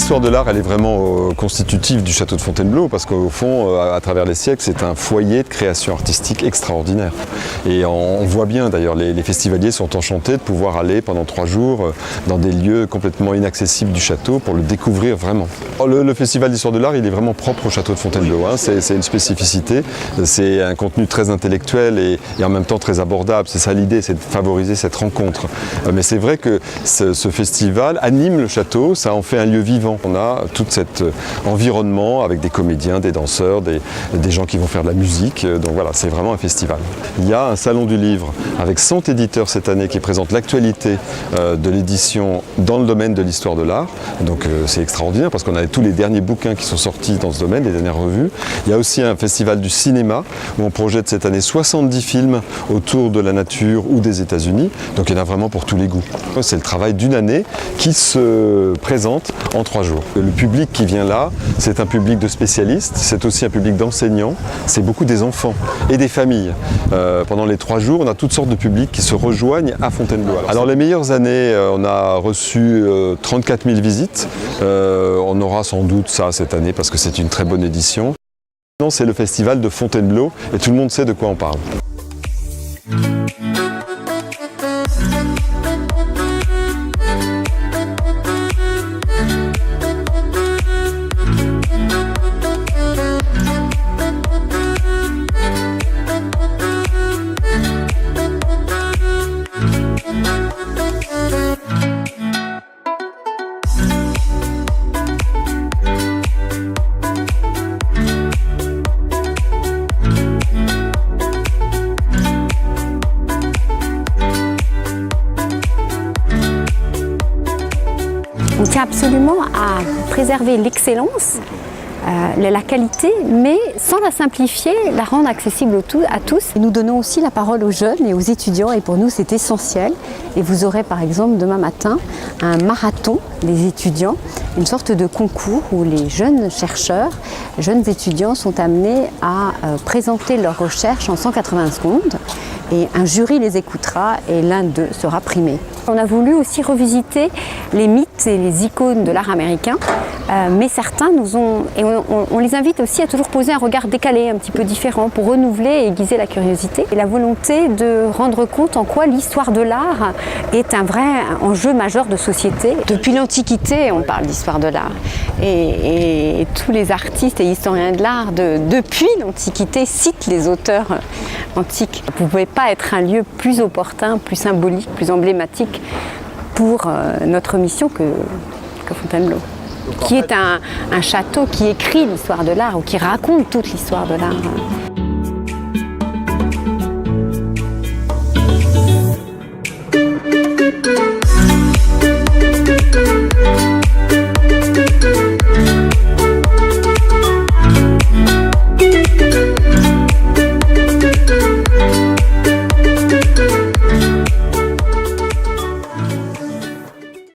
L'histoire de l'art, elle est vraiment constitutive du château de Fontainebleau parce qu'au fond, à travers les siècles, c'est un foyer de création artistique extraordinaire. Et on voit bien d'ailleurs, les festivaliers sont enchantés de pouvoir aller pendant 3 jours dans des lieux complètement inaccessibles du château pour le découvrir vraiment. Le festival d'histoire de l'art, il est vraiment propre au château de Fontainebleau, hein. C'est une spécificité, c'est un contenu très intellectuel et en même temps très abordable. C'est ça l'idée, c'est de favoriser cette rencontre. Mais c'est vrai que ce festival anime le château, ça en fait un lieu vivant. On a tout cet environnement avec des comédiens, des danseurs, des gens qui vont faire de la musique. Donc voilà, c'est vraiment un festival. Il y a un salon du livre avec 100 éditeurs cette année qui présentent l'actualité de l'édition dans le domaine de l'histoire de l'art. Donc c'est extraordinaire parce qu'on a tous les derniers bouquins qui sont sortis dans ce domaine, les dernières revues. Il y a aussi un festival du cinéma où on projette cette année 70 films autour de la nature ou des États-Unis. Donc il y en a vraiment pour tous les goûts. C'est le travail d'une année qui se présente en 3 jours. Le public qui vient là, c'est un public de spécialistes, c'est aussi un public d'enseignants, c'est beaucoup des enfants et des familles. Pendant les 3 jours, on a toutes sortes de publics qui se rejoignent à Fontainebleau. Alors les meilleures années, on a reçu 34 000 visites. On aura sans doute ça cette année parce que c'est une très bonne édition. C'est le festival de Fontainebleau et tout le monde sait de quoi on parle. On tient absolument à préserver l'excellence, la qualité, mais sans la simplifier, la rendre accessible à tous. Et nous donnons aussi la parole aux jeunes et aux étudiants et pour nous c'est essentiel. Et vous aurez par exemple demain matin un marathon des étudiants, une sorte de concours où les jeunes chercheurs, jeunes étudiants sont amenés à présenter leurs recherches en 180 secondes. Et un jury les écoutera et l'un d'eux sera primé. On a voulu aussi revisiter les mythes et les icônes de l'art américain, mais certains nous ont... Et on les invite aussi à toujours poser un regard décalé, un petit peu différent, pour renouveler et aiguiser la curiosité. Et la volonté de rendre compte en quoi l'histoire de l'art est un vrai enjeu majeur de société. Depuis l'Antiquité, on parle d'histoire de l'art. Et tous les artistes et historiens de l'art, depuis l'Antiquité, citent les auteurs antiques. Vous ne pouvez pas être un lieu plus opportun, plus symbolique, plus emblématique pour notre mission que Fontainebleau, qui est un château qui écrit l'histoire de l'art ou qui raconte toute l'histoire de l'art.